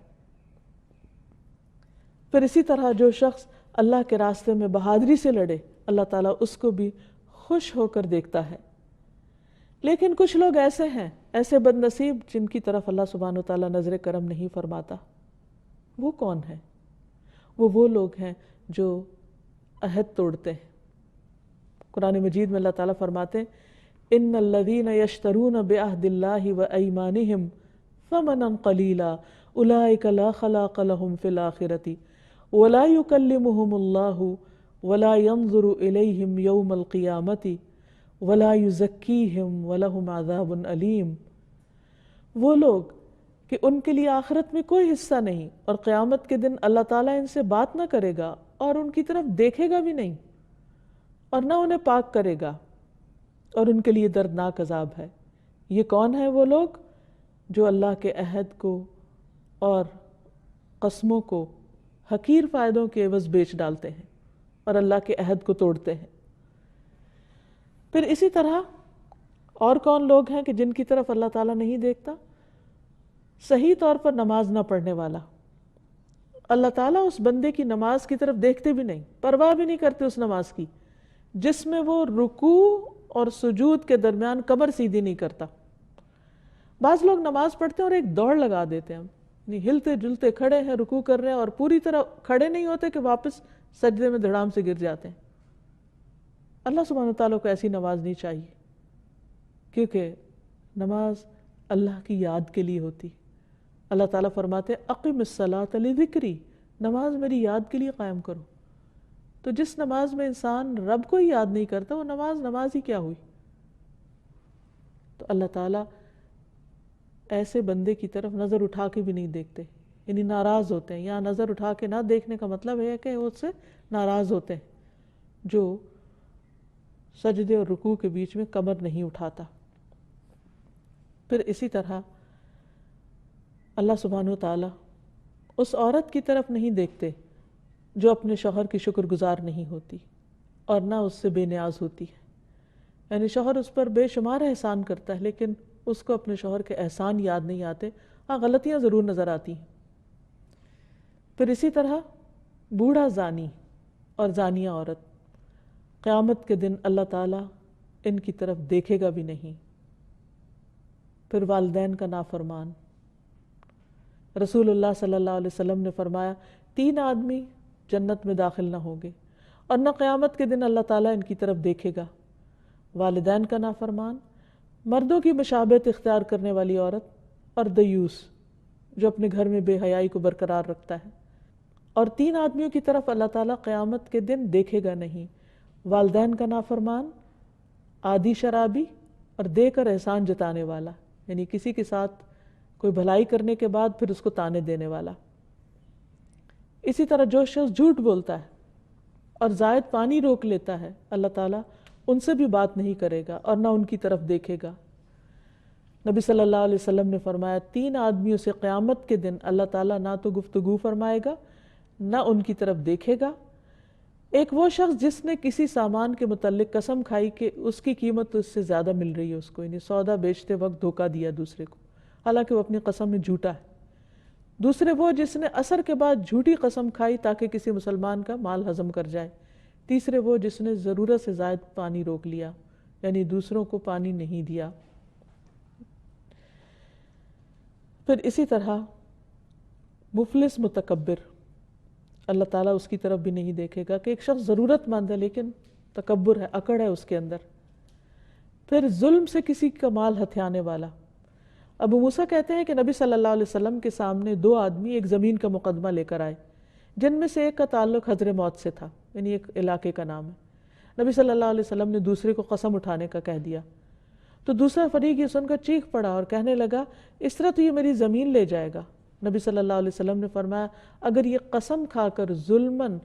Speaker 3: پھر اسی طرح جو شخص اللہ کے راستے میں بہادری سے لڑے اللہ تعالیٰ اس کو بھی خوش ہو کر دیکھتا ہے. لیکن کچھ لوگ ایسے ہیں، ایسے بد نصیب جن کی طرف اللہ سبحانہ و تعالیٰ نظر کرم نہیں فرماتا. وہ کون ہیں؟ وہ لوگ ہیں جو عہد توڑتے ہیں. قرآن مجید میں اللہ تعالیٰ فرماتے ہیں ان الذین یشترون بعہد اللہ وایمانہم ثمنا قلیلا اولئک لا خلاق لهم فی الآخرۃ ولا یکلمہم اللہ ولا ينظر الیہم یوم القیامۃ ولا یزکیہم ولہم عذاب علیم. وہ لوگ کہ ان کے لیے آخرت میں کوئی حصہ نہیں اور قیامت کے دن اللہ تعالیٰ ان سے بات نہ کرے گا اور ان کی طرف دیکھے گا بھی نہیں اور نہ انہیں پاک کرے گا اور ان کے لیے دردناک عذاب ہے. یہ کون ہے؟ وہ لوگ جو اللہ کے عہد کو اور قسموں کو حقیر فائدوں کے عوض بیچ ڈالتے ہیں اور اللہ کے عہد کو توڑتے ہیں. پھر اسی طرح اور کون لوگ ہیں کہ جن کی طرف اللہ تعالیٰ نہیں دیکھتا؟ صحیح طور پر نماز نہ پڑھنے والا. اللہ تعالیٰ اس بندے کی نماز کی طرف دیکھتے بھی نہیں، پرواہ بھی نہیں کرتے اس نماز کی جس میں وہ رکوع اور سجود کے درمیان کمر سیدھی نہیں کرتا. بعض لوگ نماز پڑھتے ہیں اور ایک دوڑ لگا دیتے ہیں، یعنی ہلتے جلتے کھڑے ہیں، رکوع کر رہے ہیں اور پوری طرح کھڑے نہیں ہوتے کہ واپس سجدے میں دھڑام سے گر جاتے ہیں. اللہ سبحانہ تعالیٰ کو ایسی نماز نہیں چاہیے، کیونکہ نماز اللہ کی یاد کے لیے ہوتی. اللہ تعالیٰ فرماتے اقم الصلاۃ لذکری، نماز میری یاد کے لیے قائم کرو. تو جس نماز میں انسان رب کو ہی یاد نہیں کرتا وہ نماز ہی کیا ہوئی. تو اللہ تعالیٰ ایسے بندے کی طرف نظر اٹھا کے بھی نہیں دیکھتے، یعنی ناراض ہوتے ہیں. یہاں نظر اٹھا کے نہ دیکھنے کا مطلب ہے کہ وہ اس سے ناراض ہوتے ہیں جو سجدے اور رکوع کے بیچ میں کمر نہیں اٹھاتا. پھر اسی طرح اللہ سبحانہ وتعالیٰ اس عورت کی طرف نہیں دیکھتے جو اپنے شوہر کی شکر گزار نہیں ہوتی اور نہ اس سے بے نیاز ہوتی ہے. یعنی شوہر اس پر بے شمار احسان کرتا ہے لیکن اس کو اپنے شوہر کے احسان یاد نہیں آتے. ہاں غلطیاں ضرور نظر آتی ہیں. پھر اسی طرح بوڑھا زانی اور زانیہ عورت، قیامت کے دن اللہ تعالیٰ ان کی طرف دیکھے گا بھی نہیں. پھر والدین کا نافرمان. رسول اللہ صلی اللہ علیہ وسلم نے فرمایا 3 آدمی جنت میں داخل نہ ہوں گے اور نہ قیامت کے دن اللہ تعالیٰ ان کی طرف دیکھے گا. والدین کا نافرمان، مردوں کی مشابہت اختیار کرنے والی عورت اور دیوس جو اپنے گھر میں بے حیائی کو برقرار رکھتا ہے. اور 3 آدمیوں کی طرف اللہ تعالیٰ قیامت کے دن دیکھے گا نہیں. والدین کا نافرمان، عادی شرابی اور دے کر احسان جتانے والا، یعنی کسی کے ساتھ کوئی بھلائی کرنے کے بعد پھر اس کو تانے دینے والا. اسی طرح جو شخص جھوٹ بولتا ہے اور زائد پانی روک لیتا ہے اللہ تعالیٰ ان سے بھی بات نہیں کرے گا اور نہ ان کی طرف دیکھے گا. نبی صلی اللہ علیہ وسلم نے فرمایا 3 آدمیوں سے قیامت کے دن اللہ تعالیٰ نہ تو گفتگو فرمائے گا نہ ان کی طرف دیکھے گا. ایک وہ شخص جس نے کسی سامان کے متعلق قسم کھائی کہ اس کی قیمت اس سے زیادہ مل رہی ہے اس کو، یعنی سودا بیچتے وقت دھوکہ دیا دوسرے کو حالانکہ وہ اپنی قسم میں جھوٹا ہے. دوسرے وہ جس نے عصر کے بعد جھوٹی قسم کھائی تاکہ کسی مسلمان کا مال ہضم کر جائے. تیسرے وہ جس نے ضرورت سے زائد پانی روک لیا، یعنی دوسروں کو پانی نہیں دیا. پھر اسی طرح مفلس متکبر، اللہ تعالیٰ اس کی طرف بھی نہیں دیکھے گا کہ ایک شخص ضرورت مند ہے لیکن تکبر ہے، اکڑ ہے اس کے اندر. پھر ظلم سے کسی کا مال ہتھیانے والا. ابو موسیٰ کہتے ہیں کہ نبی صلی اللہ علیہ وسلم کے سامنے 2 آدمی ایک زمین کا مقدمہ لے کر آئے جن میں سے ایک کا تعلق حضر موت سے تھا، یعنی ایک علاقے کا نام ہے. نبی صلی اللہ علیہ وسلم نے دوسرے کو قسم اٹھانے کا کہہ دیا تو دوسرا فریق یہ سن کر چیخ پڑا اور کہنے لگا اس طرح تو یہ میری زمین لے جائے گا۔ نبی صلی اللہ علیہ وسلم نے فرمایا اگر یہ قسم کھا کر ظلماً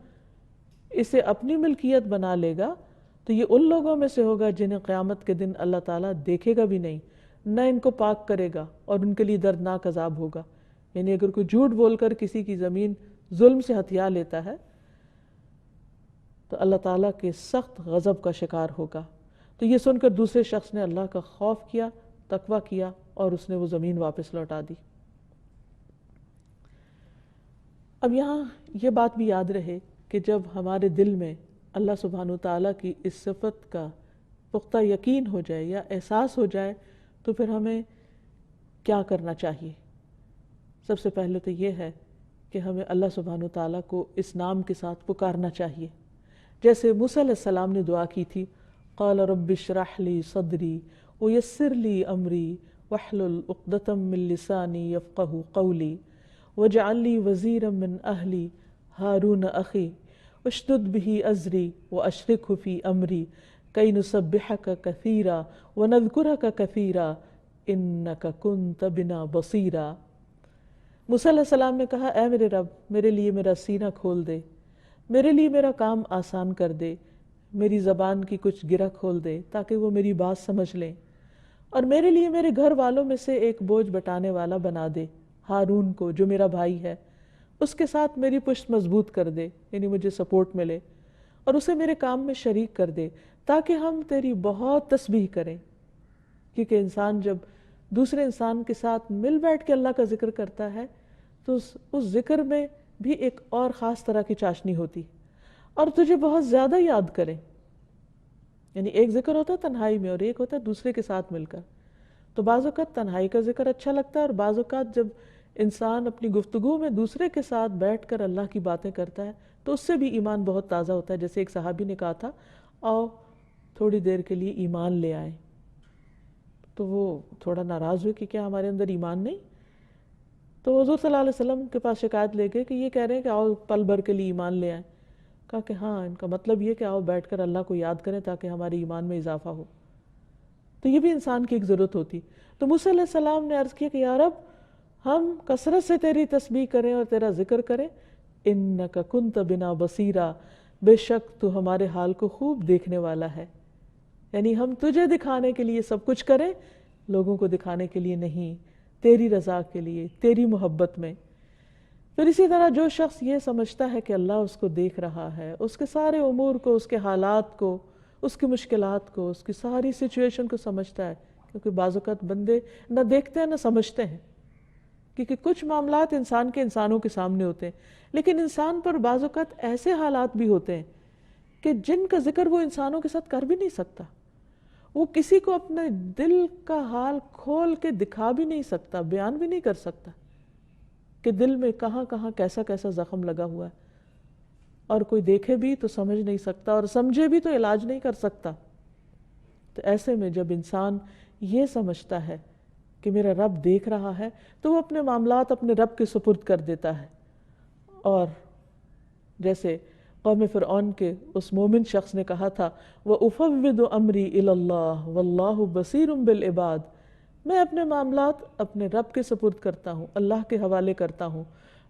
Speaker 3: اسے اپنی ملکیت بنا لے گا تو یہ ان لوگوں میں سے ہوگا جنہیں قیامت کے دن اللہ تعالیٰ دیکھے گا بھی نہیں، نہ ان کو پاک کرے گا، اور ان کے لیے دردناک عذاب ہوگا۔ یعنی اگر کوئی جھوٹ بول کر کسی کی زمین ظلم سے ہتھیا لیتا ہے تو اللہ تعالیٰ کے سخت غضب کا شکار ہوگا۔ تو یہ سن کر دوسرے شخص نے اللہ کا خوف کیا، تقویٰ کیا، اور اس نے وہ زمین واپس لوٹا دی۔ اب یہاں یہ بات بھی یاد رہے کہ جب ہمارے دل میں اللہ سبحانہ وتعالیٰ کی اس صفت کا پختہ یقین ہو جائے یا احساس ہو جائے تو پھر ہمیں کیا کرنا چاہیے؟ سب سے پہلے تو یہ ہے کہ ہمیں اللہ سبحانہ وتعالیٰ کو اس نام کے ساتھ پکارنا چاہیے، جیسے موسیٰ علیہ السلام نے دعا کی تھی قال رب اشرح لی صدری ویسر لی امری واحلل عقدۃ من لسانی یفقہوا قولی واجعل لی وزیرا من اہلی ہارون اخی اشدد بہ ازری واشرکہ فی امری کی نسبحک کثیرا ونذکرک کثیرا انک کنت بنا بصیرا۔ موسیٰ علیہ السلام نے کہا اے میرے رب میرے لیے میرا سینہ کھول دے، میرے لیے میرا کام آسان کر دے، میری زبان کی کچھ گرہ کھول دے تاکہ وہ میری بات سمجھ لیں، اور میرے لیے میرے گھر والوں میں سے ایک بوجھ بٹانے والا بنا دے، ہارون کو جو میرا بھائی ہے، اس کے ساتھ میری پشت مضبوط کر دے، یعنی مجھے سپورٹ ملے، اور اسے میرے کام میں شریک کر دے تاکہ ہم تیری بہت تسبیح کریں۔ کیونکہ انسان جب دوسرے انسان کے ساتھ مل بیٹھ کے اللہ کا ذکر کرتا ہے تو اس ذکر میں بھی ایک اور خاص طرح کی چاشنی ہوتی، اور تجھے بہت زیادہ یاد کریں۔ یعنی ایک ذکر ہوتا ہے تنہائی میں اور ایک ہوتا ہے دوسرے کے ساتھ مل کر۔ تو بعض اوقات تنہائی کا ذکر اچھا لگتا ہے، اور بعض اوقات جب انسان اپنی گفتگو میں دوسرے کے ساتھ بیٹھ کر اللہ کی باتیں کرتا ہے تو اس سے بھی ایمان بہت تازہ ہوتا ہے۔ جیسے ایک صحابی نے کہا تھا آؤ تھوڑی دیر کے لیے ایمان لے آئیں، تو وہ تھوڑا ناراض ہوئے کہ کیا ہمارے اندر ایمان نہیں؟ تو حضور صلی اللہ علیہ وسلم کے پاس شکایت لے گئے کہ یہ کہہ رہے ہیں کہ آؤ پل بھر کے لیے ایمان لے آئیں۔ کہا کہ ہاں ان کا مطلب یہ کہ آؤ بیٹھ کر اللہ کو یاد کریں تاکہ ہمارے ایمان میں اضافہ ہو۔ تو یہ بھی انسان کی ایک ضرورت ہوتی۔ تو موسیٰ علیہ السلام نے عرض کیا کہ یا رب ہم کثرت سے تیری تسبیح کریں اور تیرا ذکر کریں، انک کنت بنا بصیرا، بے شک تو ہمارے حال کو خوب دیکھنے والا ہے۔ یعنی ہم تجھے دکھانے کے لیے سب کچھ کریں، لوگوں کو دکھانے کے لیے نہیں، تیری رضا کے لیے، تیری محبت میں۔ پھر اسی طرح جو شخص یہ سمجھتا ہے کہ اللہ اس کو دیکھ رہا ہے، اس کے سارے امور کو، اس کے حالات کو، اس کی مشکلات کو، اس کی ساری سچویشن کو سمجھتا ہے، کیونکہ بعض اوقات بندے نہ دیکھتے ہیں نہ سمجھتے ہیں، کیونکہ کچھ معاملات انسان کے انسانوں کے سامنے ہوتے ہیں، لیکن انسان پر بعض اوقات ایسے حالات بھی ہوتے ہیں کہ جن کا ذکر وہ انسانوں کے ساتھ کر بھی نہیں سکتا، وہ کسی کو اپنے دل کا حال کھول کے دکھا بھی نہیں سکتا، بیان بھی نہیں کر سکتا کہ دل میں کہاں کہاں کیسا کیسا زخم لگا ہوا ہے، اور کوئی دیکھے بھی تو سمجھ نہیں سکتا، اور سمجھے بھی تو علاج نہیں کر سکتا۔ تو ایسے میں جب انسان یہ سمجھتا ہے کہ میرا رب دیکھ رہا ہے تو وہ اپنے معاملات اپنے رب کے سپرد کر دیتا ہے، اور جیسے قوم فرعون کے اس مومن شخص نے کہا تھا وَأُفَوِّضُ أَمْرِي إِلَى اللَّهِ وَاللَّهُ بَصِيرٌ بِالْعِبَادِ، میں اپنے معاملات اپنے رب کے سپرد کرتا ہوں، اللہ کے حوالے کرتا ہوں،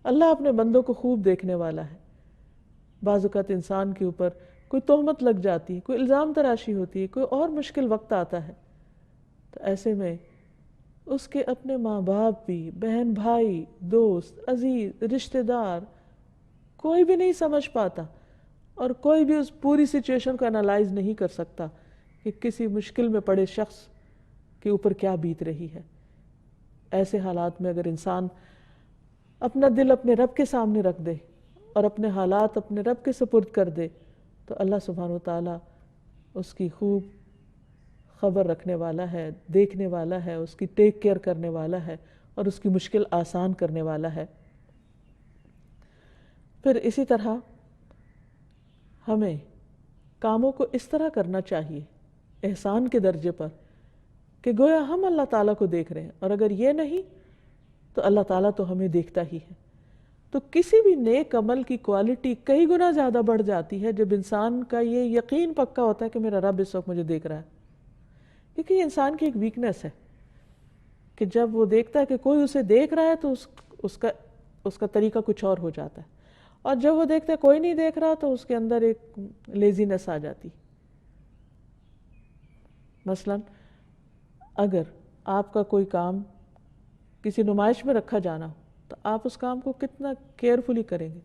Speaker 3: اللہ اپنے بندوں کو خوب دیکھنے والا ہے۔ بعض اوقات انسان کے اوپر کوئی تہمت لگ جاتی ہے، کوئی الزام تراشی ہوتی ہے، کوئی اور مشکل وقت آتا ہے، تو ایسے میں اس کے اپنے ماں باپ بھی، بہن بھائی، دوست، عزیز، رشتہ دار، کوئی بھی نہیں سمجھ پاتا، اور کوئی بھی اس پوری سچویشن کو انالائز نہیں کر سکتا کہ کسی مشکل میں پڑے شخص کے اوپر کیا بیت رہی ہے۔ ایسے حالات میں اگر انسان اپنا دل اپنے رب کے سامنے رکھ دے اور اپنے حالات اپنے رب کے سپرد کر دے تو اللہ سبحانہ وتعالیٰ اس کی خوب خبر رکھنے والا ہے، دیکھنے والا ہے، اس کی ٹیک کیئر کرنے والا ہے، اور اس کی مشکل آسان کرنے والا ہے۔ پھر اسی طرح ہمیں کاموں کو اس طرح کرنا چاہیے احسان کے درجے پر کہ گویا ہم اللہ تعالیٰ کو دیکھ رہے ہیں، اور اگر یہ نہیں تو اللہ تعالیٰ تو ہمیں دیکھتا ہی ہے۔ تو کسی بھی نیک عمل کی کوالٹی کئی گنا زیادہ بڑھ جاتی ہے جب انسان کا یہ یقین پکا ہوتا ہے کہ میرا رب اس وقت مجھے دیکھ رہا ہے، کیونکہ یہ انسان کی ایک ویکنس ہے کہ جب وہ دیکھتا ہے کہ کوئی اسے دیکھ رہا ہے تو اس کا طریقہ کچھ اور ہو جاتا ہے، اور جب وہ دیکھتا ہے کوئی نہیں دیکھ رہا تو اس کے اندر ایک لیزینس آ جاتی۔ مثلا اگر آپ کا کوئی کام کسی نمائش میں رکھا جانا ہو تو آپ اس کام کو کتنا کیئرفلی کریں گے،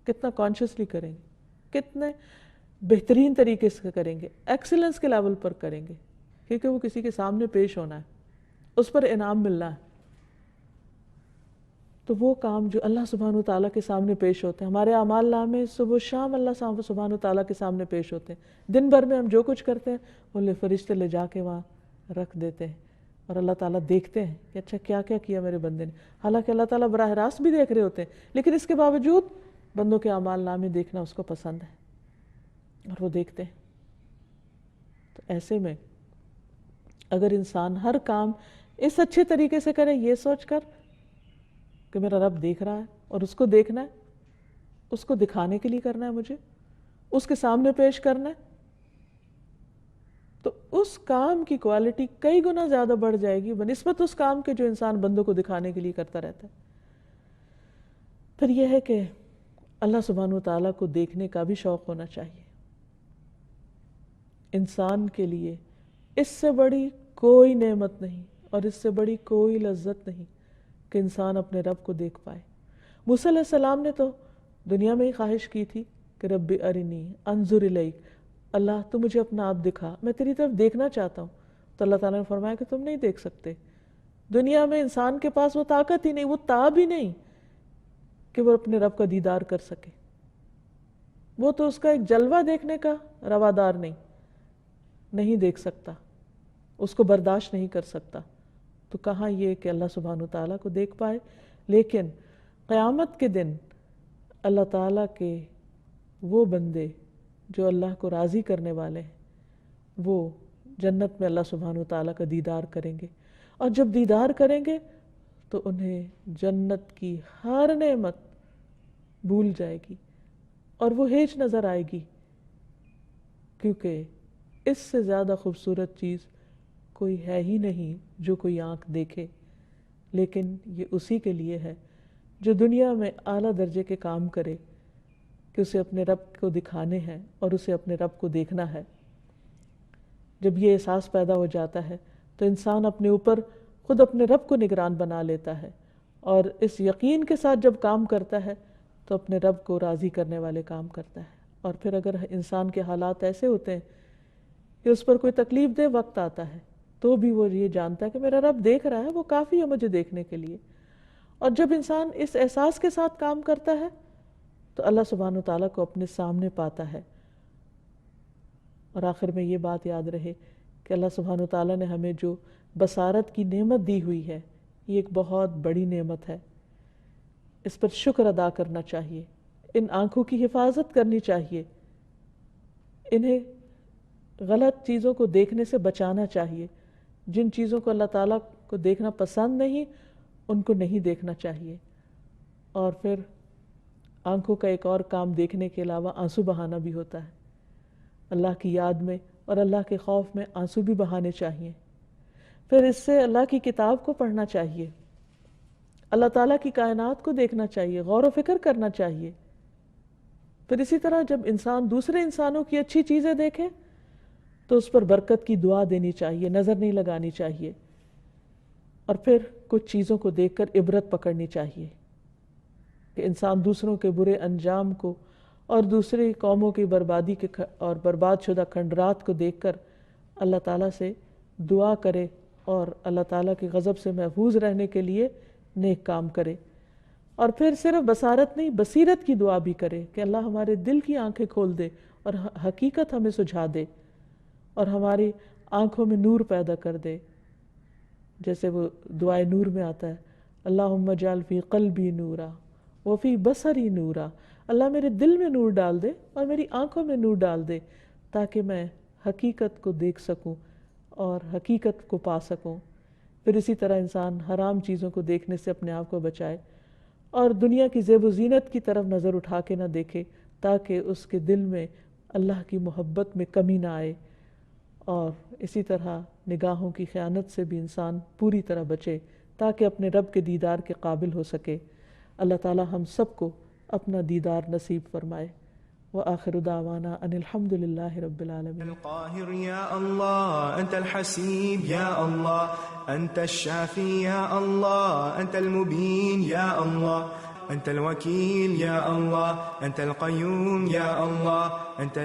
Speaker 3: کتنا کانشیسلی کریں گے، کتنے بہترین طریقے سے کریں گے، ایکسیلنس کے لیول پر کریں گے، کیونکہ وہ کسی کے سامنے پیش ہونا ہے، اس پر انعام ملنا ہے۔ تو وہ کام جو اللہ سبحانہ وتعالیٰ کے سامنے پیش ہوتے ہیں، ہمارے اعمال نامے صبح و شام اللہ سبحانہ وتعالیٰ کے سامنے پیش ہوتے ہیں، دن بھر میں ہم جو کچھ کرتے ہیں وہ فرشتے لے جا کے وہاں رکھ دیتے ہیں، اور اللہ تعالیٰ دیکھتے ہیں کہ اچھا کیا کیا کیا میرے بندے نے۔ حالانکہ اللہ تعالیٰ براہ راست بھی دیکھ رہے ہوتے ہیں، لیکن اس کے باوجود بندوں کے اعمال نامے دیکھنا اس کو پسند ہے اور وہ دیکھتے ہیں۔ تو ایسے میں اگر انسان ہر کام اس اچھے طریقے سے کرے، یہ سوچ کر کہ میرا رب دیکھ رہا ہے اور اس کو دیکھنا ہے، اس کو دکھانے کے لیے کرنا ہے، مجھے اس کے سامنے پیش کرنا ہے، تو اس کام کی کوالٹی کئی گنا زیادہ بڑھ جائے گی بنسبت اس کام کے جو انسان بندوں کو دکھانے کے لیے کرتا رہتا ہے۔ پھر یہ ہے کہ اللہ سبحانہ وتعالیٰ کو دیکھنے کا بھی شوق ہونا چاہیے۔ انسان کے لیے اس سے بڑی کوئی نعمت نہیں اور اس سے بڑی کوئی لذت نہیں کہ انسان اپنے رب کو دیکھ پائے۔ موسیٰ علیہ السلام نے تو دنیا میں ہی خواہش کی تھی کہ رب ارنی انظر الیک، اللہ تو مجھے اپنا آپ دکھا، میں تیری طرف دیکھنا چاہتا ہوں۔ تو اللہ تعالیٰ نے فرمایا کہ تم نہیں دیکھ سکتے۔ دنیا میں انسان کے پاس وہ طاقت ہی نہیں، وہ تاب ہی نہیں کہ وہ اپنے رب کا دیدار کر سکے۔ وہ تو اس کا ایک جلوہ دیکھنے کا روادار نہیں دیکھ سکتا، اس کو برداشت نہیں کر سکتا، تو کہاں یہ کہ اللہ سبحانہ وتعالیٰ کو دیکھ پائے۔ لیکن قیامت کے دن اللہ تعالیٰ کے وہ بندے جو اللہ کو راضی کرنے والے ہیں، وہ جنت میں اللہ سبحانہ وتعالیٰ کا دیدار کریں گے، اور جب دیدار کریں گے تو انہیں جنت کی ہر نعمت بھول جائے گی اور وہ ہیچ نظر آئے گی، کیونکہ اس سے زیادہ خوبصورت چیز کوئی ہے ہی نہیں جو کوئی آنکھ دیکھے۔ لیکن یہ اسی کے لیے ہے جو دنیا میں اعلیٰ درجے کے کام کرے کہ اسے اپنے رب کو دکھانے ہیں اور اسے اپنے رب کو دیکھنا ہے۔ جب یہ احساس پیدا ہو جاتا ہے تو انسان اپنے اوپر خود اپنے رب کو نگران بنا لیتا ہے، اور اس یقین کے ساتھ جب کام کرتا ہے تو اپنے رب کو راضی کرنے والے کام کرتا ہے۔ اور پھر اگر انسان کے حالات ایسے ہوتے ہیں کہ اس پر کوئی تکلیف دہ وقت آتا ہے تو بھی وہ یہ جانتا ہے کہ میرا رب دیکھ رہا ہے، وہ کافی ہے مجھے دیکھنے کے لیے۔ اور جب انسان اس احساس کے ساتھ کام کرتا ہے تو اللہ سبحانہ وتعالیٰ کو اپنے سامنے پاتا ہے۔ اور آخر میں یہ بات یاد رہے کہ اللہ سبحانہ وتعالیٰ نے ہمیں جو بصارت کی نعمت دی ہوئی ہے، یہ ایک بہت بڑی نعمت ہے، اس پر شکر ادا کرنا چاہیے، ان آنکھوں کی حفاظت کرنی چاہیے، انہیں غلط چیزوں کو دیکھنے سے بچانا چاہیے، جن چیزوں کو اللہ تعالیٰ کو دیکھنا پسند نہیں ان کو نہیں دیکھنا چاہیے۔ اور پھر آنکھوں کا ایک اور کام دیکھنے کے علاوہ آنسو بہانا بھی ہوتا ہے۔ اللہ کی یاد میں اور اللہ کے خوف میں آنسو بھی بہانے چاہیے۔ پھر اس سے اللہ کی کتاب کو پڑھنا چاہیے، اللہ تعالیٰ کی کائنات کو دیکھنا چاہیے، غور و فکر کرنا چاہیے۔ پھر اسی طرح جب انسان دوسرے انسانوں کی اچھی چیزیں دیکھے تو اس پر برکت کی دعا دینی چاہیے، نظر نہیں لگانی چاہیے۔ اور پھر کچھ چیزوں کو دیکھ کر عبرت پکڑنی چاہیے کہ انسان دوسروں کے برے انجام کو اور دوسری قوموں کی بربادی کے اور برباد شدہ کھنڈرات کو دیکھ کر اللہ تعالیٰ سے دعا کرے اور اللہ تعالیٰ کے غضب سے محفوظ رہنے کے لیے نیک کام کرے۔ اور پھر صرف بصارت نہیں، بصیرت کی دعا بھی کرے کہ اللہ ہمارے دل کی آنکھیں کھول دے اور حقیقت ہمیں سجھا دے اور ہماری آنکھوں میں نور پیدا کر دے، جیسے وہ دعائے نور میں آتا ہے، اللہم اجعل فی قلبی نورا وفی بصری نورا، اللہ میرے دل میں نور ڈال دے اور میری آنکھوں میں نور ڈال دے تاکہ میں حقیقت کو دیکھ سکوں اور حقیقت کو پا سکوں۔ پھر اسی طرح انسان حرام چیزوں کو دیکھنے سے اپنے آپ کو بچائے اور دنیا کی زیب و زینت کی طرف نظر اٹھا کے نہ دیکھے تاکہ اس کے دل میں اللہ کی محبت میں کمی نہ آئے اور اسی طرح نگاہوں کی خیانت سے بھی انسان پوری طرح بچے تاکہ اپنے رب کے دیدار کے قابل ہو سکے۔ اللہ تعالی ہم سب کو اپنا دیدار نصیب فرمائے۔ وآخر دعوانا ان الحمد للہ رب العالمین۔
Speaker 1: القاهر يا الله أنت الحسيب يا الله أنت الشافي يا الله أنت المبين يا الله أنت الوكيل يا الله أنت القيوم يا الله أنت